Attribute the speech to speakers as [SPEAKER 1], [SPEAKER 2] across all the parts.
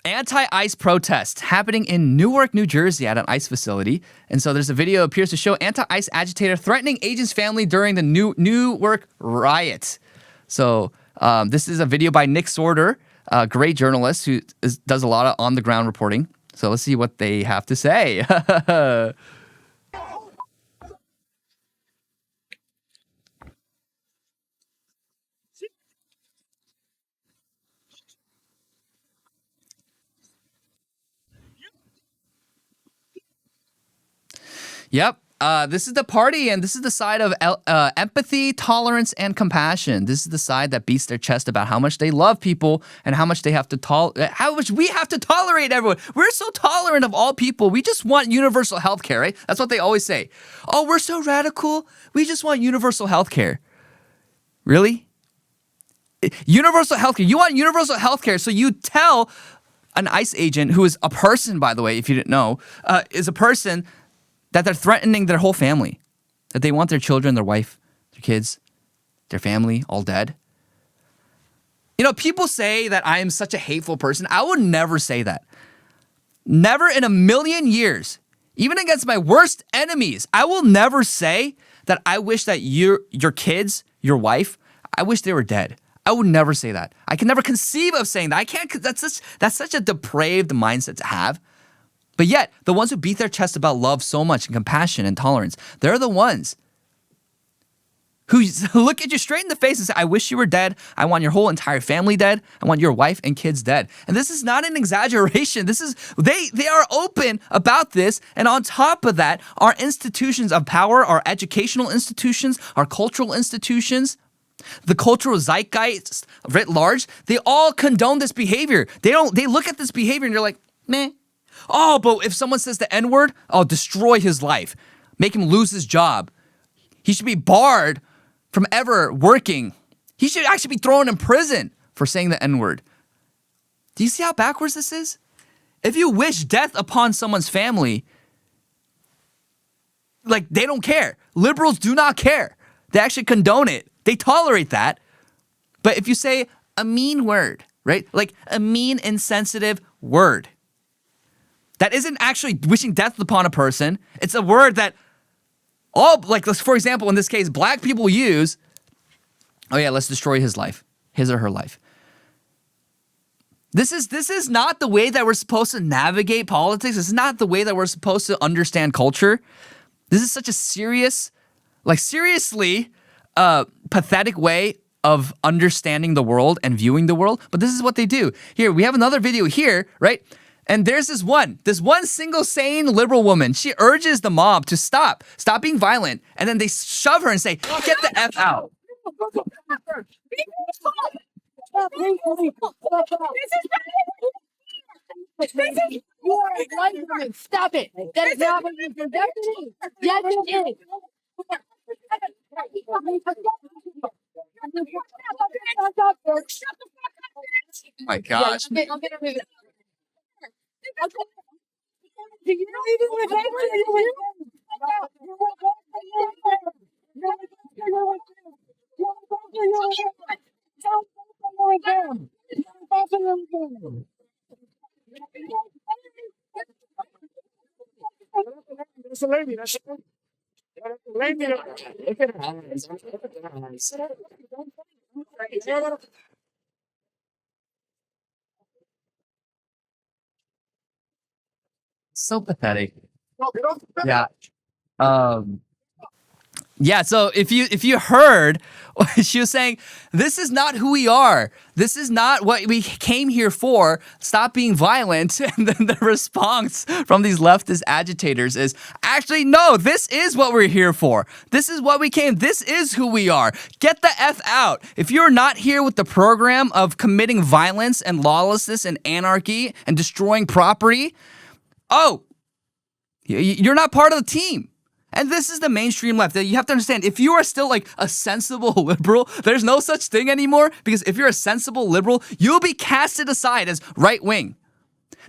[SPEAKER 1] Anti-ICE protest happening in Newark, New Jersey at an ICE facility. And so there's a video appears to show anti-ICE agitator threatening agent's family during the Newark riot. So this is a video by Nick Sorter, a great journalist who does a lot of on-the-ground reporting. So let's see what they have to say. Yep. This is the party, and this is the side of empathy, tolerance, and compassion. This is the side that beats their chest about how much they love people and how much they have to how much we have to tolerate everyone. We're so tolerant of all people. We just want universal health care, right? That's what they always say. Oh, we're so radical. We just want universal health care. Really? Universal health care. You want universal health care, so you tell an ICE agent, who is a person, by the way, if you didn't know, is a person that they're threatening their whole family, that they want their children, their wife, their kids, their family all dead. You know, people say that I am such a hateful person. I would never say that. Never in a million years, even against my worst enemies, I will never say that I wish that your kids, your wife, I wish they were dead. I would never say that. I can never conceive of saying that. I can't. That's such a depraved mindset to have. But yet, the ones who beat their chest about love so much and compassion and tolerance, they're the ones who look at you straight in the face and say, I wish you were dead. I want your whole entire family dead. I want your wife and kids dead. And this is not an exaggeration. They are open about this. And on top of that, our institutions of power, our educational institutions, our cultural institutions, the cultural zeitgeist writ large, they all condone this behavior. They look at this behavior and they're like, meh. Oh, but if someone says the N-word, I'll destroy his life, make him lose his job. He should be barred from ever working. He should actually be thrown in prison for saying the N-word. Do you see how backwards this is? If you wish death upon someone's family, like, they don't care. Liberals do not care. They actually condone it. They tolerate that. But if you say a mean word, right? Like a mean, insensitive word, that isn't actually wishing death upon a person. It's a word that for example, in this case, black people use, oh yeah, let's destroy his life, his or her life. This is not the way that we're supposed to navigate politics. This is not the way that we're supposed to understand culture. This is such a seriously pathetic way of understanding the world and viewing the world. But this is what they do. Here, we have another video here, right? And there's this one single sane liberal woman. She urges the mob to stop being violent. And then they shove her and say, get the F out.
[SPEAKER 2] Stop it. That is not what you do. Yes, it is.
[SPEAKER 1] My gosh.
[SPEAKER 3] That's a lady. That's a lady. Look at her eyes. Look at her eyes.
[SPEAKER 1] So pathetic. Yeah. Yeah, so if you heard, she was saying, this is not who we are. This is not what we came here for. Stop being violent. And then the response from these leftist agitators is, actually, no, this is what we're here for. This is what we came. This is who we are. Get the F out. If you're not here with the program of committing violence and lawlessness and anarchy and destroying property, oh, you're not part of the team. And this is the mainstream left. You have to understand, if you are still like a sensible liberal, there's no such thing anymore, because if you're a sensible liberal, you'll be casted aside as right wing.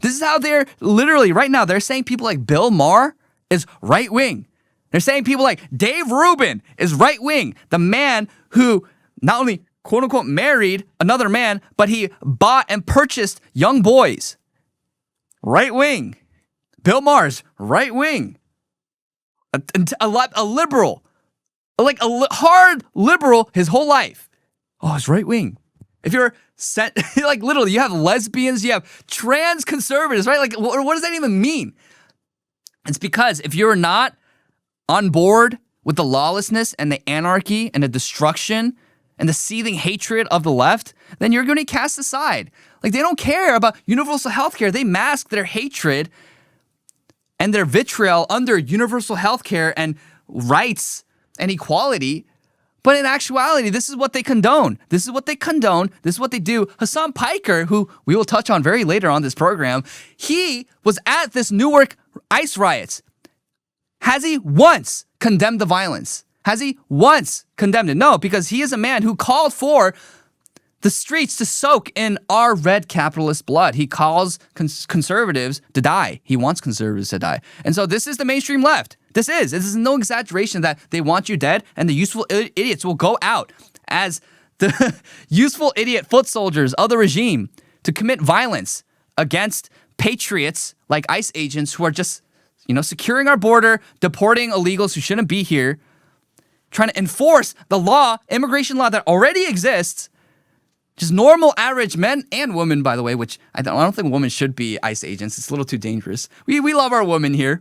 [SPEAKER 1] This is how they're literally right now. They're saying people like Bill Maher is right wing. They're saying people like Dave Rubin is right wing. The man who not only quote unquote married another man, but he bought and purchased young boys right wing. Bill Maher's right wing. A liberal, like hard liberal his whole life. Oh, it's right wing. If you're like literally, you have lesbians, you have trans conservatives, right? Like, what does that even mean? It's because if you're not on board with the lawlessness and the anarchy and the destruction and the seething hatred of the left, then you're going to be cast aside. Like, they don't care about universal health care. They mask their hatred and their vitriol under universal health care and rights and equality. But in actuality, this is what they condone. This is what they condone. This is what they do. Hassan Piker, who we will touch on very later on this program, he was at this Newark ICE riots. Has he once condemned the violence? Has he once condemned it? No, because he is a man who called for the streets to soak in our red capitalist blood. He calls conservatives to die. He wants conservatives to die. And so this is the mainstream left. This is no exaggeration that they want you dead, and the useful idiots will go out as the useful idiot foot soldiers of the regime to commit violence against patriots like ICE agents who are just, securing our border, deporting illegals who shouldn't be here, trying to enforce the law, immigration law that already exists. Just normal, average men and women, by the way, which I don't think women should be ICE agents. It's a little too dangerous. We love our women here.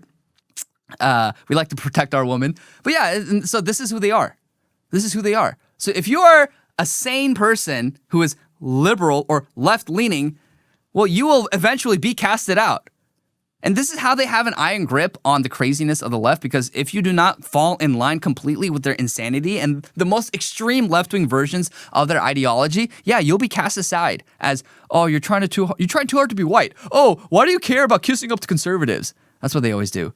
[SPEAKER 1] We like to protect our women. But yeah, so this is who they are. This is who they are. So if you're a sane person who is liberal or left-leaning, well, you will eventually be casted out. And this is how they have an iron grip on the craziness of the left, because if you do not fall in line completely with their insanity and the most extreme left-wing versions of their ideology, yeah, you'll be cast aside as, oh, you're trying too hard to be white. Oh, why do you care about kissing up to conservatives? That's what they always do.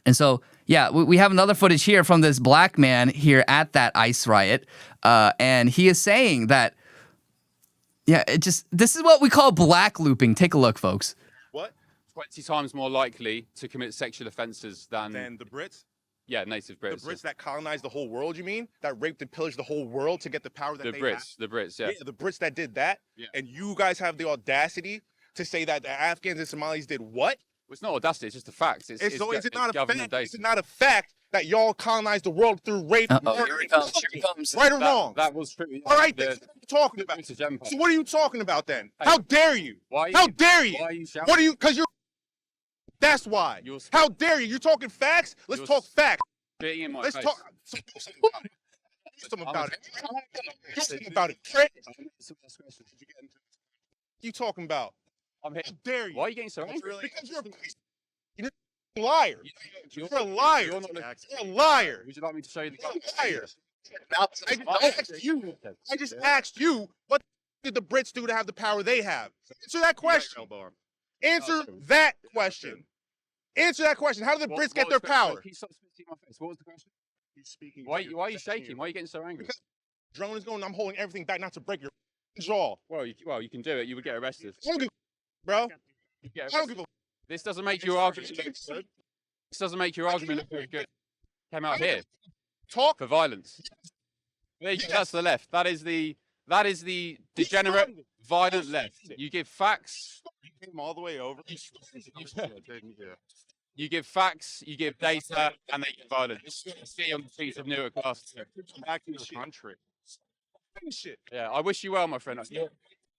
[SPEAKER 1] And so, yeah, we have another footage here from this black man here at that ICE riot, and he is saying that, this is what we call black looping. Take a look, folks.
[SPEAKER 4] What?
[SPEAKER 5] 20 times more likely to commit sexual offences than
[SPEAKER 4] the Brits?
[SPEAKER 5] Yeah, native Brits.
[SPEAKER 4] The Brits that colonized the whole world, you mean? That raped and pillaged the whole world to get the power that they have?
[SPEAKER 5] The Brits, yeah.
[SPEAKER 4] Yeah, the Brits that did that.
[SPEAKER 5] Yeah.
[SPEAKER 4] And you guys have the audacity to say that the Afghans and Somalis did what?
[SPEAKER 5] Well, it's not audacity, it's just a fact.
[SPEAKER 4] Is it not a fact?
[SPEAKER 5] data.
[SPEAKER 4] Is it not a fact that y'all colonized the world through rape?
[SPEAKER 1] Here he comes. Here he comes.
[SPEAKER 4] Right or wrong?
[SPEAKER 5] That was true. Yeah.
[SPEAKER 4] All right, then. What are you talking about? So what are you talking about then?
[SPEAKER 5] Hey,
[SPEAKER 4] how dare you? How dare you?
[SPEAKER 5] Why are you shouting?
[SPEAKER 4] What are you? Because you're. That's why. How dare you? You're talking facts? Let's talk facts.
[SPEAKER 5] In my
[SPEAKER 4] Let's
[SPEAKER 5] face.
[SPEAKER 4] talk. Something about it. Do something about it. What you talking about?
[SPEAKER 5] I'm here.
[SPEAKER 4] How dare you?
[SPEAKER 5] Why are you getting so angry?
[SPEAKER 4] Because you're a liar. You're a liar.
[SPEAKER 5] You're not
[SPEAKER 4] You're a liar.
[SPEAKER 5] Would you like me to show you the
[SPEAKER 4] You're a liar. I just asked you, what did the Brits do to have the power they have? Answer that question. Answer that question. Answer that question. How did the Brits get their power?
[SPEAKER 5] Can you stop spitting in my face? What was the question?
[SPEAKER 4] He's speaking.
[SPEAKER 5] Why are you shaking? Why are you getting so angry?
[SPEAKER 4] Because drone is going. I'm holding everything back not to break your jaw.
[SPEAKER 5] Well, you can do it. You would get arrested.
[SPEAKER 4] I don't give a bro.
[SPEAKER 5] You'd get
[SPEAKER 4] I don't give a.
[SPEAKER 5] This doesn't make your argument look good. This doesn't make your argument look very good. Came out here
[SPEAKER 4] Talk
[SPEAKER 5] for violence. That's the left. That is the degenerate, violent left. You give facts.
[SPEAKER 4] You came all the way over.
[SPEAKER 5] You give facts, you give data, and they give violence. See on the streets of Newark last year.
[SPEAKER 4] Back to your country. Shit.
[SPEAKER 5] Yeah, I wish you well, my friend.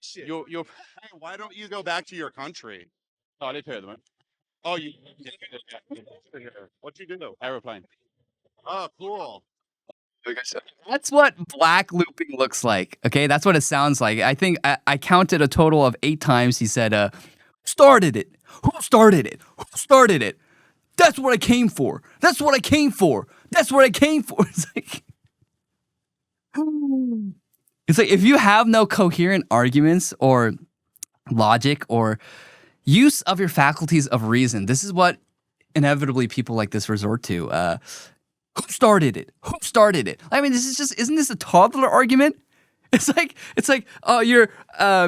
[SPEAKER 4] Shit.
[SPEAKER 5] You're.
[SPEAKER 4] Hey, why don't you go back to your country?
[SPEAKER 5] I live here at the moment.
[SPEAKER 4] Oh, you. What you do?
[SPEAKER 5] Aeroplane.
[SPEAKER 4] Oh, cool.
[SPEAKER 1] That's what black looping looks like. Okay, that's what it sounds like. I think I counted a total of 8 times. He said, "Started it? Who started it? Who started it? That's what I came for. That's what I came for. That's what I came for." It's like if you have no coherent arguments or logic or use of your faculties of reason, this is what inevitably people like this resort to. Who started it? Who started it? I mean, isn't this a toddler argument? It's like, you're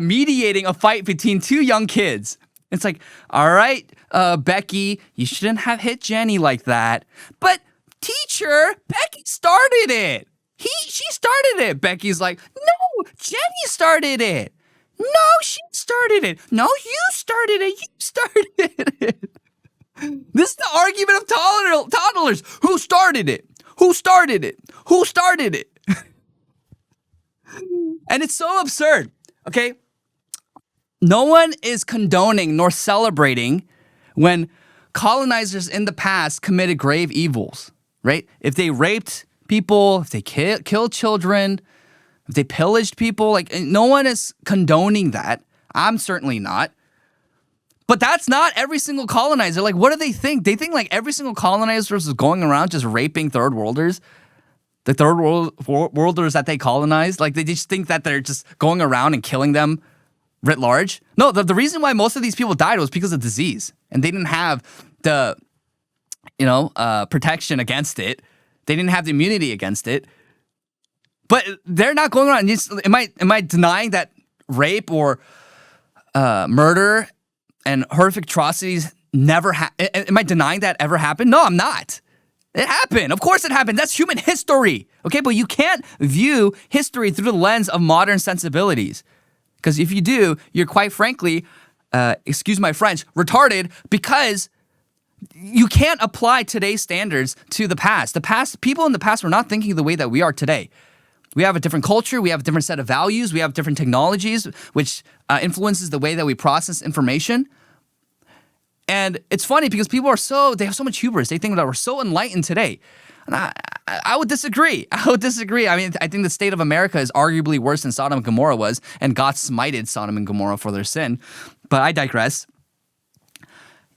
[SPEAKER 1] mediating a fight between 2 young kids. It's like, all right, Becky, you shouldn't have hit Jenny like that. But teacher, Becky started it. She started it. Becky's like, no, Jenny started it. No, she started it. No, you started it. You started it. This is the argument of toddlers. Who started it? Who started it? Who started it? And it's so absurd, okay? No one is condoning nor celebrating when colonizers in the past committed grave evils, right? If they raped people, if they killed children, if they pillaged people, like no one is condoning that. I'm certainly not. But that's not every single colonizer. Like, what do they think? They think like every single colonizer is going around just raping third worlders. The third worlders that they colonized. Like, they just think that they're just going around and killing them writ large. No, the reason why most of these people died was because of disease. And they didn't have the, protection against it. They didn't have the immunity against it. But they're not going around. Am I denying that rape or murder and horrific atrocities never am I denying that ever happened? No, I'm not. It happened. Of course it happened. That's human history. Okay, but you can't view history through the lens of modern sensibilities. Because if you do, you're quite frankly, excuse my French, retarded, because you can't apply today's standards to the past. People in the past were not thinking the way that we are today. We have a different culture. We have a different set of values. We have different technologies, which influences the way that we process information. And it's funny because people they have so much hubris. They think that we're so enlightened today. And I would disagree. I mean, I think the state of America is arguably worse than Sodom and Gomorrah was, and God smited Sodom and Gomorrah for their sin. But I digress.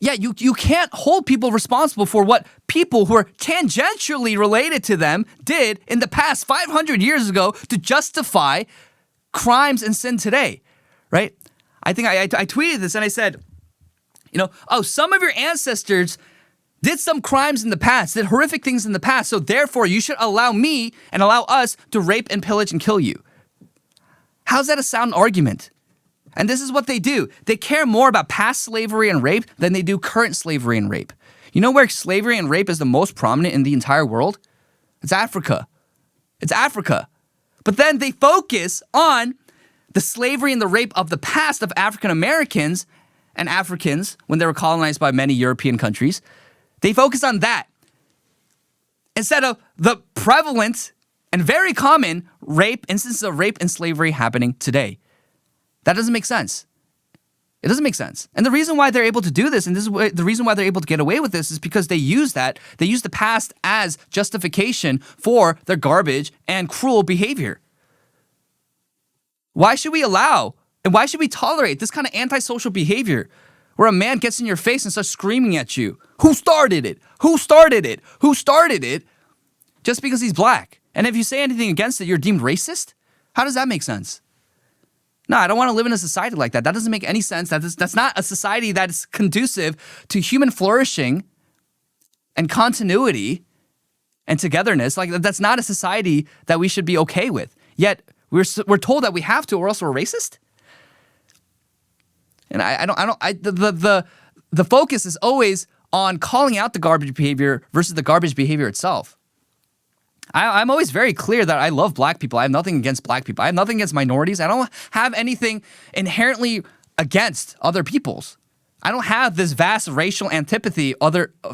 [SPEAKER 1] Yeah, you can't hold people responsible for what people who are tangentially related to them did in the past 500 years ago to justify crimes and sin today, right? I think I tweeted this and I said, some of your ancestors did some crimes in the past, did horrific things in the past, so therefore you should allow me and allow us to rape and pillage and kill you. How's that a sound argument? And this is what they do. They care more about past slavery and rape than they do current slavery and rape. You know where slavery and rape is the most prominent in the entire world? It's Africa. But then they focus on the slavery and the rape of the past of African Americans and Africans when they were colonized by many European countries. They focus on that instead of the prevalent and very common instances of rape and slavery happening today. That doesn't make sense. It doesn't make sense. And the reason why they're able to do this, and the reason why they're able to get away with this, is because they use the past as justification for their garbage and cruel behavior. Why should we allow and why should we tolerate this kind of antisocial behavior where a man gets in your face and starts screaming at you? Who started it? Who started it? Who started it? Just because he's black. And if you say anything against it, you're deemed racist? How does that make sense? No, I don't want to live in a society like that. That doesn't make any sense. That's not a society that is conducive to human flourishing and continuity and togetherness. Like, that's not a society that we should be okay with. Yet we're told that we have to, or else we're racist. And the focus is always on calling out the garbage behavior versus the garbage behavior itself. I'm always very clear that I love black people. I have nothing against black people. I have nothing against minorities. I don't have anything inherently against other peoples. I don't have this vast racial antipathy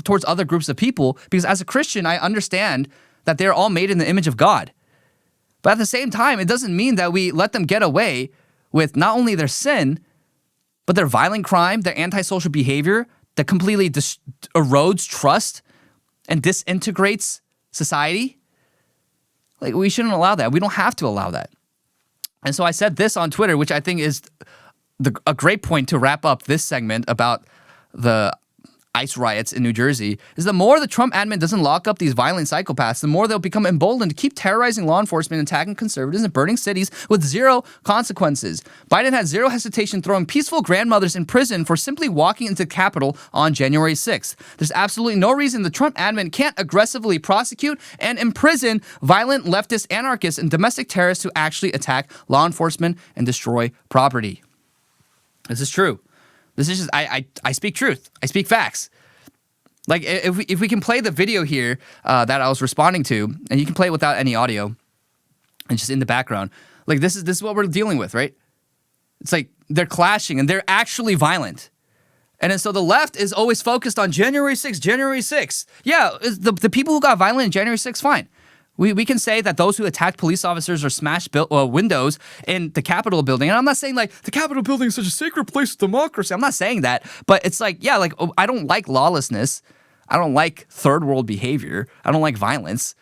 [SPEAKER 1] towards other groups of people because as a Christian, I understand that they're all made in the image of God. But at the same time, it doesn't mean that we let them get away with not only their sin, but their violent crime, their antisocial behavior that completely erodes trust and disintegrates society. Like, we shouldn't allow that. We don't have to allow that. And so I said this on Twitter, which I think is a great point to wrap up this segment about the ICE riots in New Jersey, is the more the Trump admin doesn't lock up these violent psychopaths, the more they'll become emboldened to keep terrorizing law enforcement, attacking conservatives, and burning cities with zero consequences. Biden had zero hesitation throwing peaceful grandmothers in prison for simply walking into the Capitol on January 6th. There's absolutely no reason the Trump admin can't aggressively prosecute and imprison violent leftist anarchists and domestic terrorists who actually attack law enforcement and destroy property. This is true. This is just, I speak truth. I speak facts. Like, if we can play the video here that I was responding to, and you can play it without any audio, and just in the background. Like, this is what we're dealing with, right? It's like they're clashing and they're actually violent. And then so the left is always focused on January 6th, January 6th. Yeah, the people who got violent in January 6th, fine. We can say that those who attacked police officers or smashed windows in the Capitol building. And I'm not saying like the Capitol building is such a sacred place of democracy. I'm not saying that. But it's like, yeah, like I don't like lawlessness. I don't like third world behavior. I don't like violence.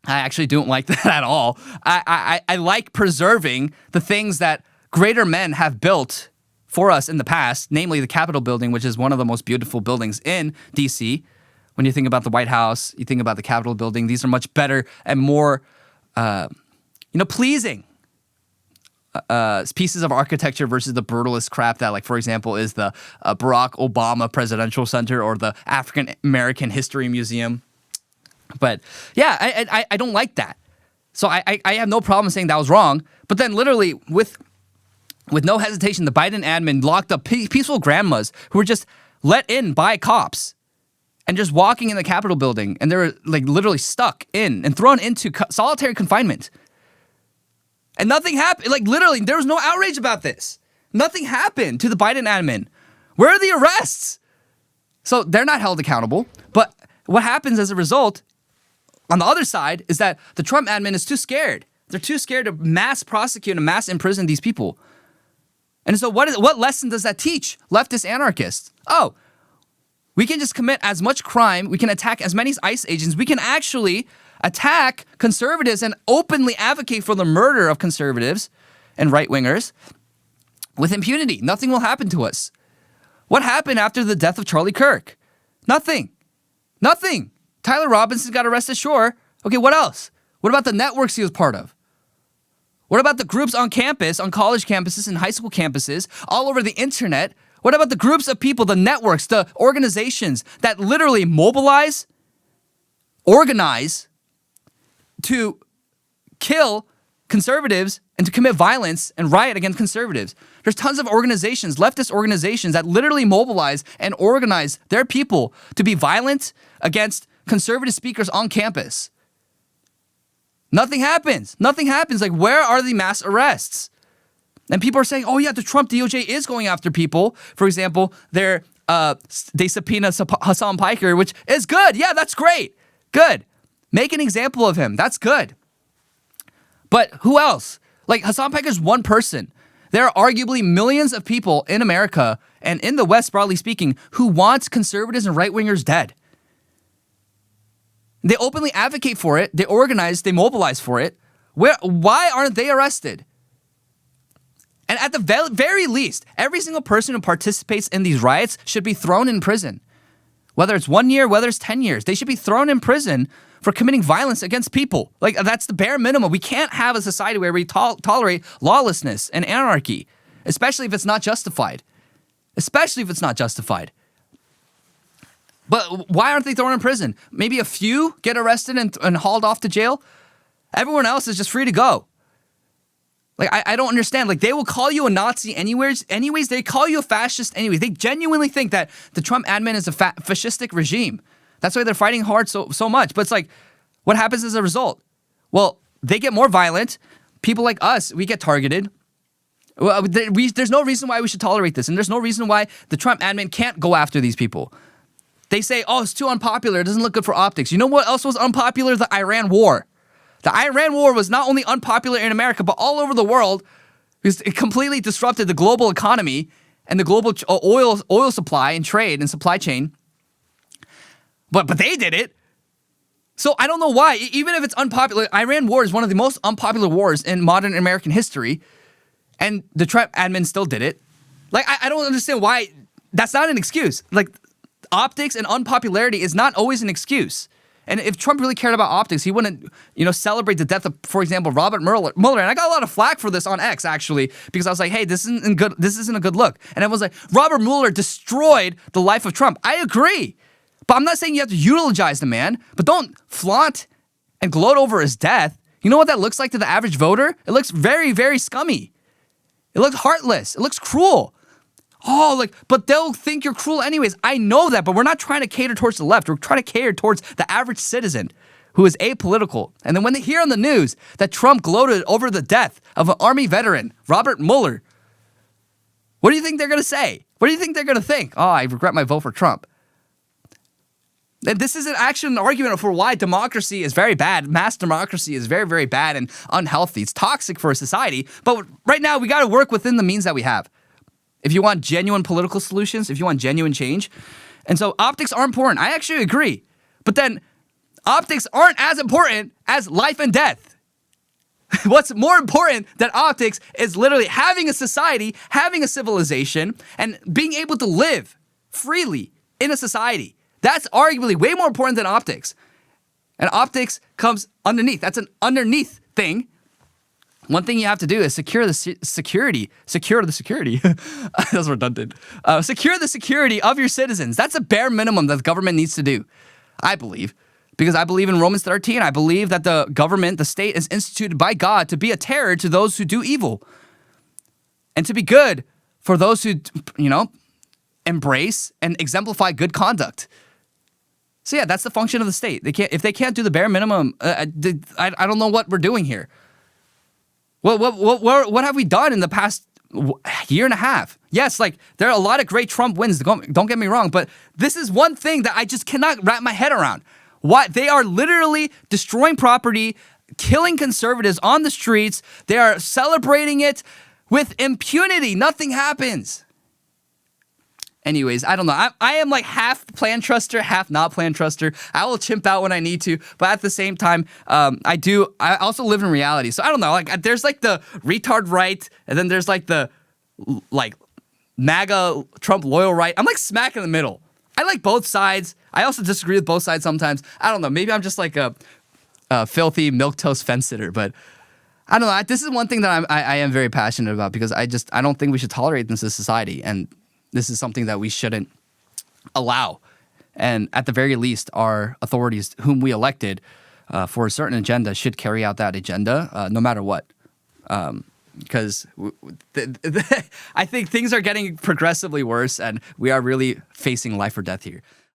[SPEAKER 1] I actually don't like that at all. I like preserving the things that greater men have built for us in the past, namely the Capitol building, which is one of the most beautiful buildings in D.C. When you think about the White House, you think about the Capitol building, these are much better and more, pleasing pieces of architecture versus the brutalist crap that, like, for example, is the Barack Obama Presidential Center or the African American History Museum. But yeah, I don't like that. So I have no problem saying that was wrong. But then literally with no hesitation, the Biden admin locked up peaceful grandmas who were just let in by cops and just walking in the Capitol building. And they were like literally stuck in and thrown into solitary confinement. And nothing happened. Like literally, there was no outrage about this. Nothing happened to the Biden admin. Where are the arrests? So they're not held accountable. But what happens as a result on the other side is that the Trump admin is too scared. They're too scared to mass prosecute and mass imprison these people. And so what lesson does that teach leftist anarchists? Oh, we can just commit as much crime. We can attack as many ICE agents. We can actually attack conservatives and openly advocate for the murder of conservatives and right-wingers with impunity. Nothing will happen to us. What happened after the death of Charlie Kirk? Nothing. Nothing. Tyler Robinson got arrested, sure. Okay, what else? What about the networks he was part of? What about the groups on campus, on college campuses and high school campuses, all over the internet? What about the groups of people, the networks, the organizations that literally mobilize, organize to kill conservatives and to commit violence and riot against conservatives? There's tons of organizations, leftist organizations, that literally mobilize and organize their people to be violent against conservative speakers on campus. Nothing happens. Nothing happens. Like, where are the mass arrests? And people are saying, oh yeah, the Trump DOJ is going after people. For example, they subpoena Hassan Piker, which is good. Yeah, that's great. Good. Make an example of him. That's good. But who else? Like, Hassan Piker is one person. There are arguably millions of people in America and in the West, broadly speaking, who want conservatives and right-wingers dead. They openly advocate for it. They organize, they mobilize for it. Why aren't they arrested? And at the very least, every single person who participates in these riots should be thrown in prison. Whether it's 1 year, whether it's 10 years, they should be thrown in prison for committing violence against people. Like, that's the bare minimum. We can't have a society where we tolerate lawlessness and anarchy, especially if it's not justified. Especially if it's not justified. But why aren't they thrown in prison? Maybe a few get arrested and hauled off to jail. Everyone else is just free to go. Like, I don't understand. Like, they will call you a Nazi anyways. They call you a fascist anyways. They genuinely think that the Trump admin is a fascistic regime. That's why they're fighting hard so much. But it's like, what happens as a result? Well, they get more violent. People like us, we get targeted. Well, there's no reason why we should tolerate this. And there's no reason why the Trump admin can't go after these people. They say, oh, it's too unpopular. It doesn't look good for optics. You know what else was unpopular? The Iran war. The Iran war was not only unpopular in America, but all over the world because it completely disrupted the global economy and the global oil supply and trade and supply chain. But they did it. So I don't know why. Even if it's unpopular, Iran war is one of the most unpopular wars in modern American history. And the Trump admin still did it. Like, I don't understand why. That's not an excuse. Like, optics and unpopularity is not always an excuse. And if Trump really cared about optics, he wouldn't, celebrate the death of, for example, Robert Mueller. And I got a lot of flack for this on X, actually, because I was like, hey, this isn't good. This isn't a good look. And everyone's like, Robert Mueller destroyed the life of Trump. I agree. But I'm not saying you have to eulogize the man, but don't flaunt and gloat over his death. You know what that looks like to the average voter? It looks very, very scummy. It looks heartless. It looks cruel. Oh, but they'll think you're cruel anyways. I know that, but we're not trying to cater towards the left. We're trying to cater towards the average citizen who is apolitical. And then when they hear on the news that Trump gloated over the death of an Army veteran, Robert Mueller, What do you think they're going to say? What do you think they're going to think? Oh, I regret my vote for Trump. And this isn't actually an argument for why democracy is very bad. Mass democracy is very, very bad and unhealthy. It's toxic for a society. But right now, we got to work within the means that we have. If you want genuine political solutions, if you want genuine change. And so optics are important. I actually agree. But then optics aren't as important as life and death. What's more important than optics is literally having a society, having a civilization, and being able to live freely in a society. That's arguably way more important than optics. And optics comes underneath. That's an underneath thing. One thing you have to do is secure the security. Secure the security. That's redundant. Secure the security of your citizens. That's a bare minimum that the government needs to do, I believe. Because I believe in Romans 13. I believe that the government, the state, is instituted by God to be a terror to those who do evil. And to be good for those who, embrace and exemplify good conduct. So yeah, that's the function of the state. If they can't do the bare minimum, I don't know what we're doing here. What have we done in the past year and a half? Yes, there are a lot of great Trump wins. Don't get me wrong, but this is one thing that I just cannot wrap my head around. Why they are literally destroying property, killing conservatives on the streets. They are celebrating it with impunity. Nothing happens. Anyways, I don't know. I am half plan truster, half not plan truster. I will chimp out when I need to, but at the same time, I also live in reality. So I don't know. There's the retard right, and then there's the MAGA Trump loyal right. I'm smack in the middle. I like both sides. I also disagree with both sides sometimes. I don't know. Maybe I'm just a filthy milquetoast fence sitter, but I don't know. This is one thing that I am very passionate about because I don't think we should tolerate this as a society, and this is something that we shouldn't allow. And at the very least, our authorities, whom we elected for a certain agenda, should carry out that agenda no matter what. Because I think things are getting progressively worse, and we are really facing life or death here.